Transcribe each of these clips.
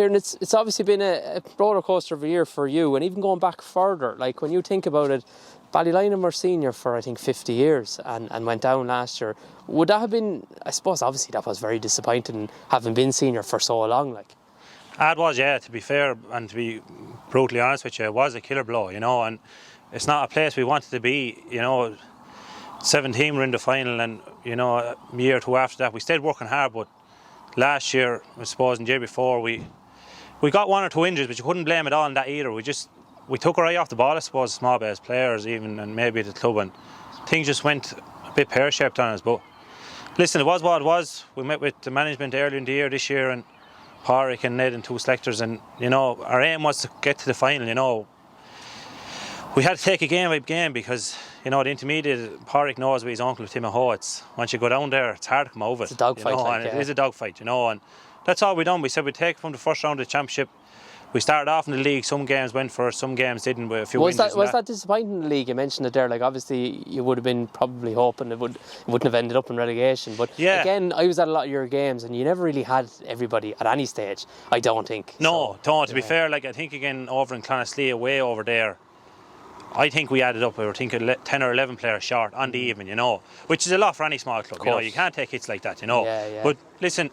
Ciaran, it's obviously been a roller coaster of a year for you, and even going back further, like when you think about it, Ballylinan were senior for I think 50 years and went down last year. Would that have been, I suppose obviously that was very disappointing having been senior for so long, like? It was, yeah, to be fair and to be brutally honest with you, it was a killer blow, you know, and it's not a place we wanted to be, you know. 17 were in the final, and you know, a year or two after that we stayed working hard, but last year, I suppose, and the year before, we got one or two injuries, but you couldn't blame it all on that either. We took our eye off the ball, I suppose, small base players even, and maybe the club, and things just went a bit pear-shaped on us. But listen, it was what it was. We met with the management earlier in the year this year, and Padraig and Ned and two selectors, and you know, our aim was to get to the final. You know, we had to take it game by game because, you know, the intermediate, Padraig knows with his uncle Tim Ho, it's once you go down there, it's hard to come over. It's a dogfight, you know, like, and it is a dogfight, you know, and that's all we done. We said we'd take it from the first round of the championship. We started off in the league. Some games went for us, some games didn't. With a few was that disappointing in the league? You mentioned it there. Like obviously, you would have been probably hoping it wouldn't have ended up in relegation. But yeah, again, I was at a lot of your games, and you never really had everybody at any stage. I don't think. No, so, to be fair, like I think again over in Clonaslee away over there, I think we added up. We were thinking 10 or 11 players short on the even, you know, which is a lot for any small club. You know, you can't take hits like that, you know. Yeah. But listen,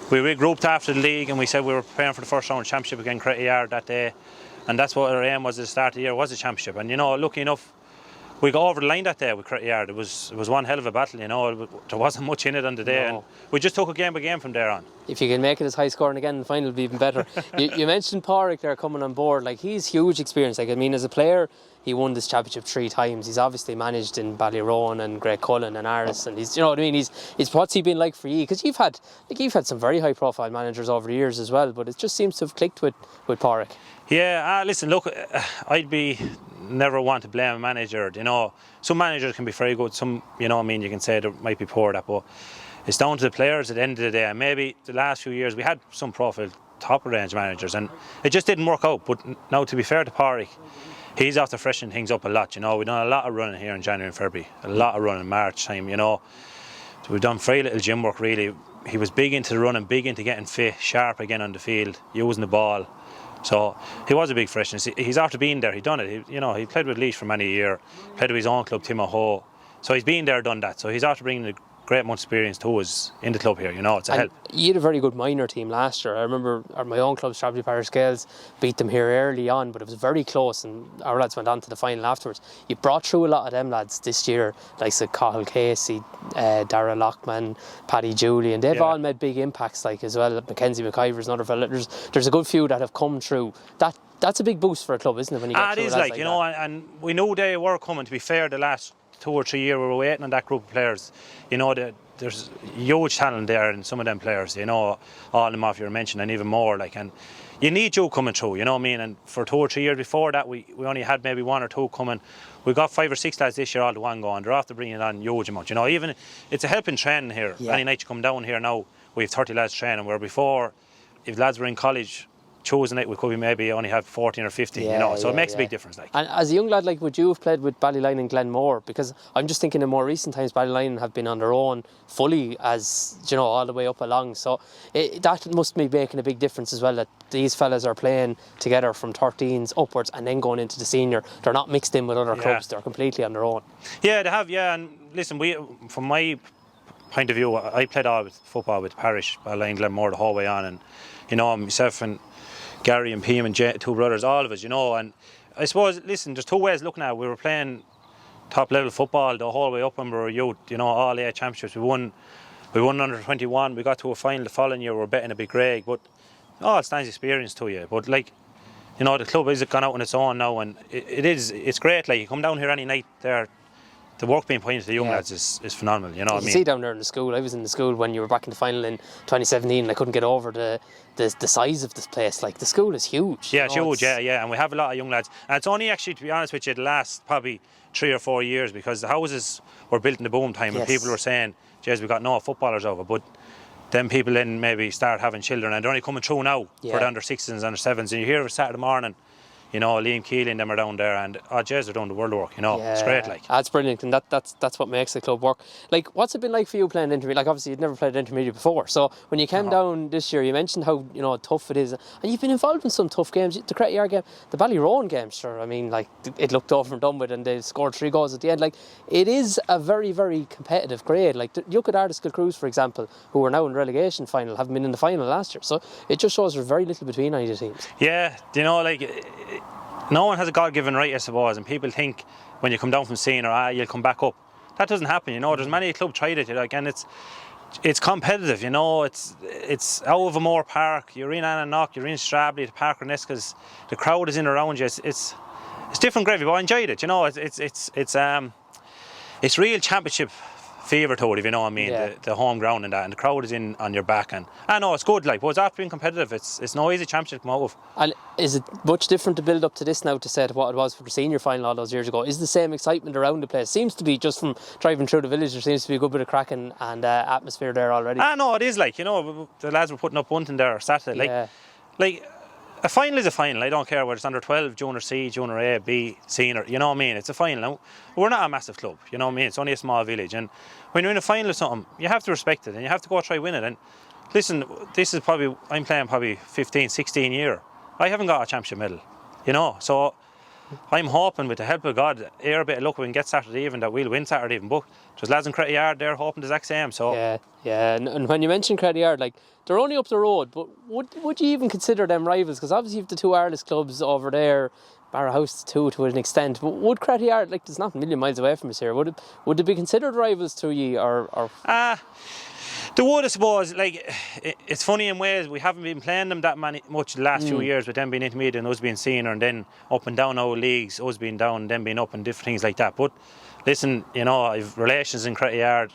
we regrouped after the league and we said we were preparing for the first round of championship against Crettyard that day, and that's what our aim was at the start of the year, was the championship. And you know, lucky enough, we got over the line that day with Crettyard. It was one hell of a battle, you know. There wasn't much in it on the day, and we just took it game by game from there on. If you can make it as high scoring again in the final, it'll be even better. you mentioned Padraig there coming on board. Like, he's huge experience. Like, I mean, as a player, he won this championship 3 times. He's obviously managed in Ballyroan and Great Cullen and Aris, and he's, you know what I mean. He's what's he been like for you? Because you've had some very high profile managers over the years as well, but it just seems to have clicked with Padraig. Yeah, listen, look, never want to blame a manager. You know, some managers can be very good. Some, you know, I mean, you can say they might be poor at, but it's down to the players at the end of the day. And maybe the last few years we had some profile top range managers, and it just didn't work out. But now, to be fair to Padraig, he's after freshening things up a lot. You know, we've done a lot of running here in January and February, a lot of running in March time. You know, so we've done very little gym work really. He was big into the running, big into getting fit, sharp again on the field, using the ball. So he was a big freshness. He's after being there. He done it. He played with Laois for many years, played with his own club, Tim Ho. So he's been there, done that. So he's after bringing a great amount of experience to us in the club here. You know, it's a help. You had a very good minor team last year. I remember my own club, Strawberry Parish Gaels, beat them here early on, but it was very close, and our lads went on to the final afterwards. You brought through a lot of them lads this year, like Cathal Casey, Dara Lockman, Paddy Julian. They've all made big impacts, like as well. Mackenzie McIver's another fella. There's a good few that have come through. That's a big boost for a club, isn't it? When you get it is, like you know, and we knew they were coming. To be fair, the last 2 or 3 years we were waiting on that group of players. You know, there's huge talent there in some of them players. You know, all of them off you mentioned, and even more. Like, and you need you coming through. You know what I mean? And for 2 or 3 years before that, we only had maybe 1 or 2 coming. We got 5 or 6 lads this year all to one going. They're after bringing on huge amounts. You know, even it's a helping training here. Yeah. Any night you come down here now, we have 30 lads training. Where before, if lads were in college, Tuesday night we could maybe only have 14 or 15, you know, so it makes a big difference. Like. And as a young lad, like, would you have played with Ballylinan and Glenmore? Because I'm just thinking in more recent times, Ballylinan have been on their own fully, as you know, all the way up along. So that must be making a big difference as well, that these fellas are playing together from 13s upwards and then going into the senior. They're not mixed in with other clubs, they're completely on their own. Yeah, they have, and listen, from my point of view, I played all with football with Parish, Ballylinan, Glenmore the whole way on, and you know, myself and Gary and Pim and Jay, 2 brothers, all of us, you know. And I suppose, listen, there's 2 ways looking at it. We were playing top level football the whole way up when we were youth, you know, all 8 championships. We won under 21, we got to a final the following year, we were betting a big Greg, but it stands experience to you. But like, you know, the club has gone out on its own now, and it's great. Like, you come down here any night there, the work being put into the young lads is phenomenal, you know what I mean? You see down there in the school, I was in the school when you were back in the final in 2017, and I couldn't get over the size of this place. Like, the school is huge. Yeah, it's huge, yeah, and we have a lot of young lads. And it's only actually, to be honest with you, the last probably 3 or 4 years, because the houses were built in the boom time, and people were saying, geez, we got no footballers over, but then people then maybe start having children, and they're only coming through now for the under 6s and under 7s, and you hear it Saturday morning, You know, Liam Keely and them are down there, and Jez are doing the world work. You know, it's great. Like that's brilliant, and that's what makes the club work. Like, what's it been like for you playing intermediate? Like, obviously you'd never played intermediate before, so when you came down this year, you mentioned how tough it is, and you've been involved in some tough games. The Crettyard game, the Ballylinan game, sure. I mean, like, it looked over and done with, and they scored 3 goals at the end. Like, it is a very, very competitive grade. Like, look at Article Cruise, for example, who are now in relegation final, haven't been in the final last year. So it just shows there's very little between any of the teams. Yeah, you know, like, no one has a God-given right, I suppose, and people think when you come down from senior, you'll come back up. That doesn't happen, you know. There's many clubs tried it, like, and it's competitive, you know. It's out of Amore Park, you're in Annanock, you're in Strabley, the Park Renescas, the crowd is in around you. It's different gravy, but I enjoyed it, you know. It's real championship fever to it, if you know what I mean. Yeah. The home ground and that, and the crowd is in on your back, and I know it's good. Like, but it's after being competitive, it's no easy championship to come out of. And is it much different to build up to this now to say to what it was for the senior final all those years ago? Is the same excitement around the place? Seems to be, just from driving through the village, there seems to be a good bit of crack and atmosphere there already. No, it is, like, you know, the lads were putting up bunting there Saturday. Like, like, a final is a final. I don't care whether it's under 12, junior C, junior A, B, senior. You know what I mean? It's a final. Now, we're not a massive club. You know what I mean? It's only a small village, and when you're in a final of something, you have to respect it, and you have to go try win it. And listen, this is I'm playing probably 15, 16 year. I haven't got a championship medal, you know. So I'm hoping, with the help of God, a bit of luck, we can get Saturday even, that we'll win Saturday even. But there's lads in Crettyard there hoping the exact same. So yeah. And when you mention Crettyard, like, they're only up the road, but would you even consider them rivals? Because obviously you've the 2 Arliss clubs over there, Barrahouse too, to an extent. But would Crettyard, like, there's not a million miles away from us here, would they be considered rivals to you, or? They would, I suppose. Like, it's funny in ways, we haven't been playing them that much the last few years, with them being intermediate and us being senior, and then up and down our leagues, us being down and them being up, and different things like that. But listen, you know, I've relations in Crettyard.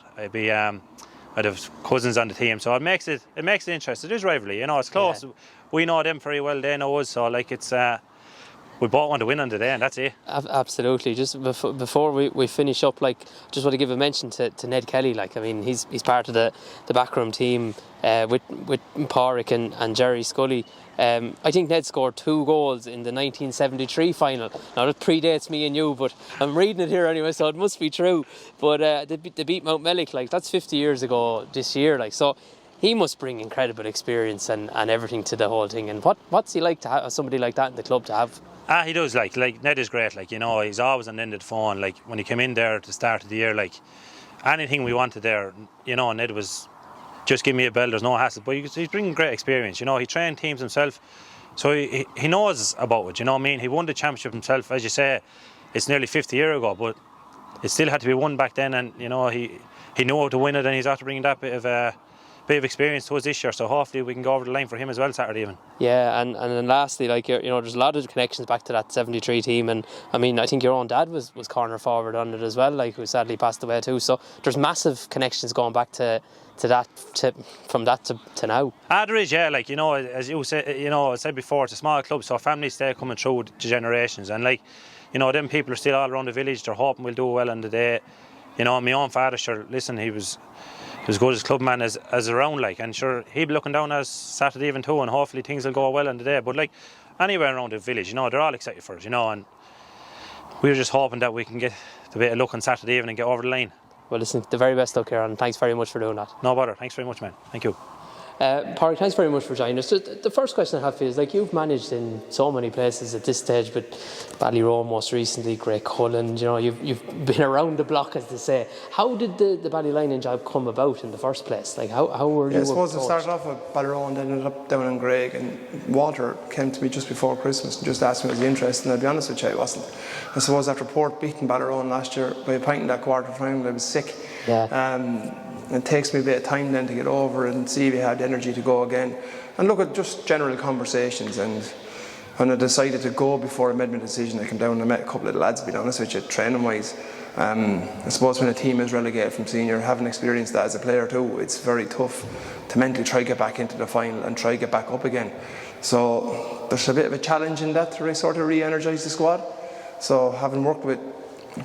I'd have cousins on the team, so it makes it interesting. It is rivalry, you know. It's close. Yeah. We know them very well, they know us, so like, it's we both want to win on the day, and that's it. Absolutely. Just before we finish up, like, just want to give a mention to Ned Kelly. Like, I mean, he's part of the backroom team with Padraig and Jerry Scully. I think Ned scored 2 goals in the 1973 final. Now, that predates me and you, but I'm reading it here anyway, so it must be true. But they beat Mount Mellick, like, that's 50 years ago this year. Like, so he must bring incredible experience and everything to the whole thing. And what's he like to have somebody like that in the club to have? He does. Like Ned is great. Like, you know, he's always on the end of the phone. Like, when he came in there at the start of the year, like, anything we wanted there, you know, Ned was just give me a bell, there's no hassle. But he's bringing great experience. You know, he trained teams himself, so he knows about it. You know what I mean? He won the championship himself. As you say, it's nearly 50 years ago, but it still had to be won back then. And you know, he knew how to win it, and he's after bringing that bit of experience to us this year. So hopefully we can go over the line for him as well Saturday even. Yeah, and then lastly, like, you know, there's a lot of connections back to that 73 team, and I mean, I think your own dad was corner forward on it as well, like, who sadly passed away too. So there's massive connections going back to that, from that to now. There is, yeah. Like, you know, as you said, you know, I said before, it's a small club, so families stay coming through the generations, and like, you know, them people are still all around the village. They're hoping we'll do well on the day. You know, my own father, sure, listen, he was as good as clubman as around, like, and sure, he'll be looking down as Saturday even too, and hopefully things will go well on the day. But like, anywhere around the village, you know, they're all excited for us, you know, and we're just hoping that we can get the bit of luck on Saturday evening and get over the line. Well, listen, the very best luck, Ciaran. Thanks very much for doing that. No bother. Thanks very much, man. Thank you. Padraig, thanks very much for joining us. So the first question I have for you is, like, you've managed in so many places at this stage, but Ballylinan most recently, Great Cullen, you know, you've been around the block, as they say. How did the Ballylinan job come about in the first place? Like, how were you? I suppose it started off at Ballylinan, then ended up down in Greg, and Walter came to me just before Christmas and just asked me was he interested, and I'll be honest with you, I wasn't. I suppose after Port beating Ballylinan last year by a point in that quarter final, I was sick. Yeah. It takes me a bit of time then to get over and see if you had energy to go again, and look at just general conversations. And when I decided to go, before I made my decision, I came down and I met a couple of lads, to be honest with you, training wise. I suppose when a team is relegated from senior, having experienced that as a player too, it's very tough to mentally try to get back into the final and try to get back up again. So there's a bit of a challenge in that to sort of re-energise the squad. So having worked with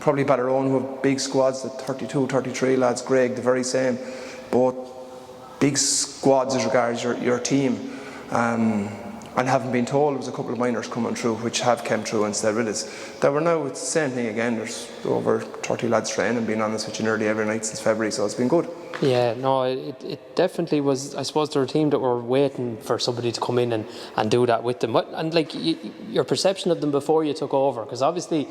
probably Ballylinan, who have big squads, the 32, 33 lads, Greg, the very same, both big squads as regards your team. and having been told there was a couple of minors coming through, which have come through and stayed with us, that we're now, it's the same thing again. There's over 30 lads training, being honest with you, nearly every night since February, so it's been good. Yeah, no, it definitely was. I suppose there were a team that were waiting for somebody to come in and do that with them. And like your perception of them before you took over, because obviously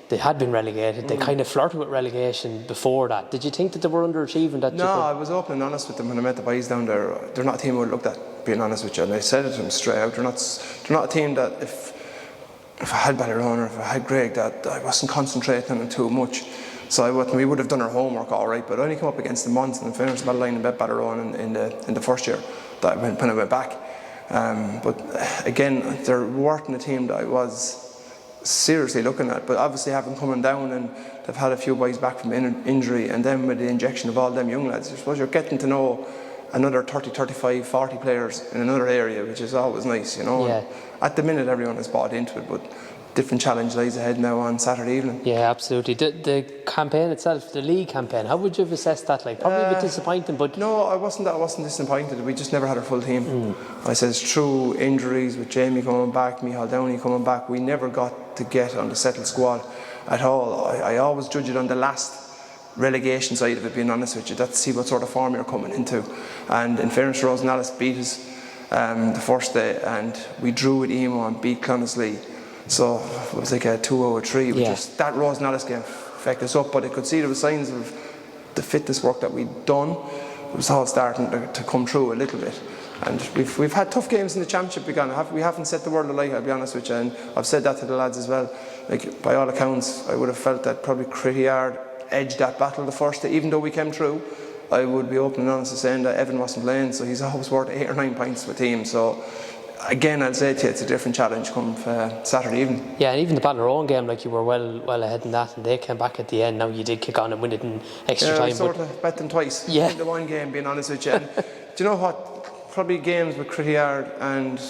they had been relegated. They kind of flirted with relegation before that. Did you think that they were underachieving? No, I was open and honest with them when I met the boys down there. They're not a team I would looked at, being honest with you, and I said it to them straight out. They're not a team that if I had Ballylinan or if I had Greg, that I wasn't concentrating on them too much. So we would have done our homework all right, but I only come up against them once, and in fairness, Ballylinan bet Ballylinan in the first year that when I went back. But again, they're working a team that I was seriously looking at, but obviously having coming down, and they've had a few boys back from injury, and then with the injection of all them young lads, I suppose you're getting to know another 30, 35, 40 players in another area, which is always nice, you know. Yeah. At the minute everyone has bought into it, but different challenge lies ahead now on Saturday evening. Yeah, absolutely. The campaign itself, the league campaign, how would you have assessed that? Like, probably a bit disappointing, but no, I wasn't disappointed. We just never had a full team. I says through injuries with Jamie coming back, Michal Downey coming back, we never got to get on the settled squad at all. I always judge it on the last relegation side of it, being honest with you. That's to see what sort of form you're coming into. And in fairness, Rosenallis beat us the first day, and we drew with Emo and beat Clonaslee. So it was like a 2-3, which is that Rosenallis game affected us up, but I could see there were signs of the fitness work that we'd done. It was all starting to come through a little bit. And we've had tough games in the championship. We haven't set the world alight, I'll be honest with you, and I've said that to the lads as well. Like, by all accounts, I would have felt that probably Crettyard edged that battle the first day. Even though we came through, I would be open and honest in saying that Evan wasn't playing, so he's always worth 8 or 9 points for a team. So again, I'll say to you, it's a different challenge come Saturday evening. yeah, and even the Ballylinan game, like, you were well ahead in that, and they came back at the end. Now you did kick on and win it in extra time. I sort of bet them twice in the one game, being honest with you. And do you know what? Probably games with Crettyard and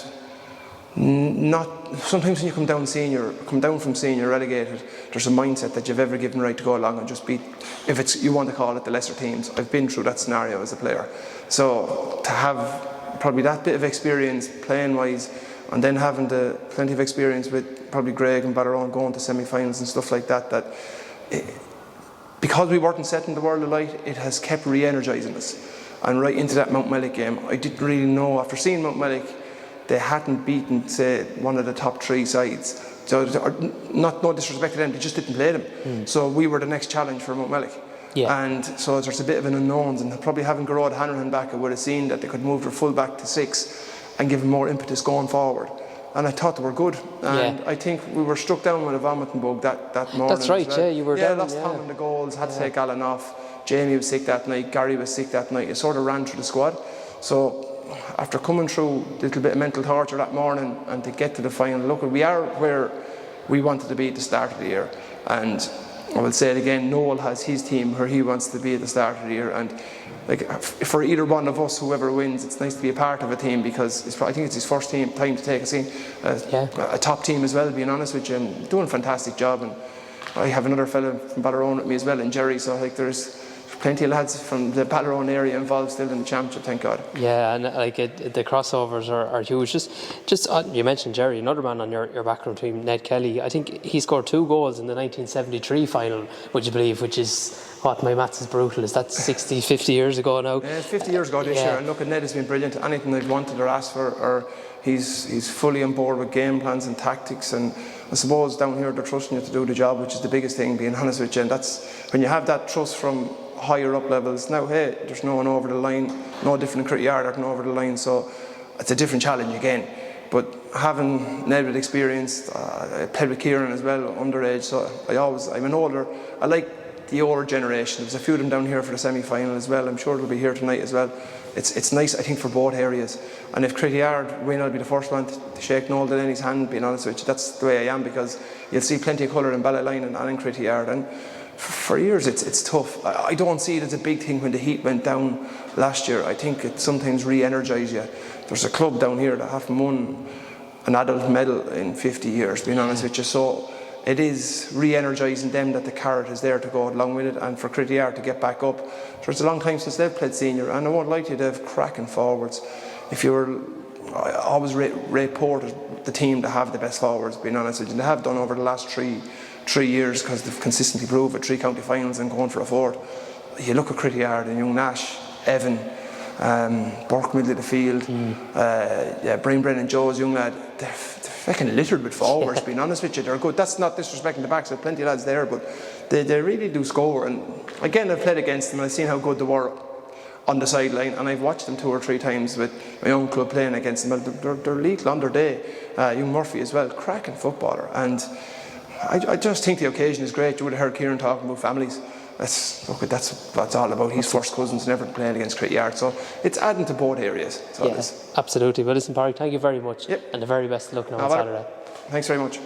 not. Sometimes when you come down from senior relegated, there's a mindset that you've ever given right to go along and just beat, if it's you want to call it, the lesser teams. I've been through that scenario as a player, so to have probably that bit of experience playing wise, and then having the plenty of experience with probably Greg and Ballylinan going to semi-finals and stuff like that, because we weren't setting the world alight, it has kept re-energising us. And right into that Mount Mellick game, I didn't really know, after seeing Mount Mellick, they hadn't beaten, say, one of the top 3 sides. So, no disrespect to them, they just didn't play them. So we were the next challenge for Mount Mellick. Yeah. And so there's a bit of an unknowns, and probably having Garrod Hanrahan back, I would have seen that they could move their full back to 6 and give them more impetus going forward. And I thought they were good. And I think we were struck down with a vomiting bug that morning. That's right, as well. you were down. Lost Tom in the goals, had to take Alan off. Jamie was sick that night, Gary was sick that night. It sort of ran through the squad. So after coming through a little bit of mental torture that morning and to get to the final, look, we are where we wanted to be at the start of the year. And I will say it again, Noel has his team where he wants to be at the start of the year, and like, for either one of us, whoever wins, it's nice to be a part of a team, because I think it's his first time to take a top team as well, being honest with you, and doing a fantastic job. And I have another fellow from Ballylinan with me as well, and Jerry, so like there's plenty of lads from the Ballylinan area involved still in the championship, thank God. Yeah, and like the crossovers are huge. Just you mentioned Jerry, another man on your backroom team, Ned Kelly. I think he scored 2 goals in the 1973 final, would you believe, which is, what, my maths is brutal, is that 50 years ago now? Yeah, it's 50 years ago this year, and look, Ned has been brilliant. Anything they've wanted or asked for, or he's fully on board with game plans and tactics, and I suppose down here they're trusting you to do the job, which is the biggest thing, being honest with you. And that's when you have that trust from higher up levels. Now, hey, there's no one over the line, no different Crettyard that can over the line, so it's a different challenge again. But having Ned with experience, I played with Ciaran as well, underage, so I'm an older, I like the older generation. There's a few of them down here for the semi-final as well. I'm sure they'll be here tonight as well. It's nice, I think, for both areas. And if Crettyard win, I'll be the first one to shake Noel Delaney's hand, being honest with you. That's the way I am, because you'll see plenty of colour in Ballylinan and in Crettyard. And for years it's tough. I don't see it as a big thing when the heat went down last year. I think it sometimes re-energises you. There's a club down here that haven't won an adult medal in 50 years, being honest with you. So it is re-energising them that the carrot is there to go along with it, and for Crettyard to get back up. So it's a long time since they've played senior, and I won't lie to you, they've cracking forwards. If you were I always reported the team to have the best forwards, being honest with you. They have done over the last three years, because they've consistently proved it, 3 county finals and going for a 4th. You look at Crettyard and young Nash, Evan, Burke middle of the field, Brian Brennan, Joe's young lad. They're fucking littered with forwards, being honest with you. They're good. That's not disrespecting the backs, there are plenty of lads there, but they really do score. And again, I've played against them and I've seen how good they were on the sideline, and I've watched them 2 or 3 times with my own club playing against them. They're lethal on their day. Young Murphy as well, cracking footballer. And I just think the occasion is great. You would have heard Ciaran talking about families. That's what it's all about. He's first cousins, never playing against Crettyard, so it's adding to both areas. So absolutely. Well, listen, Padraig, thank you very much, and the very best of luck now on Saturday. Thanks very much.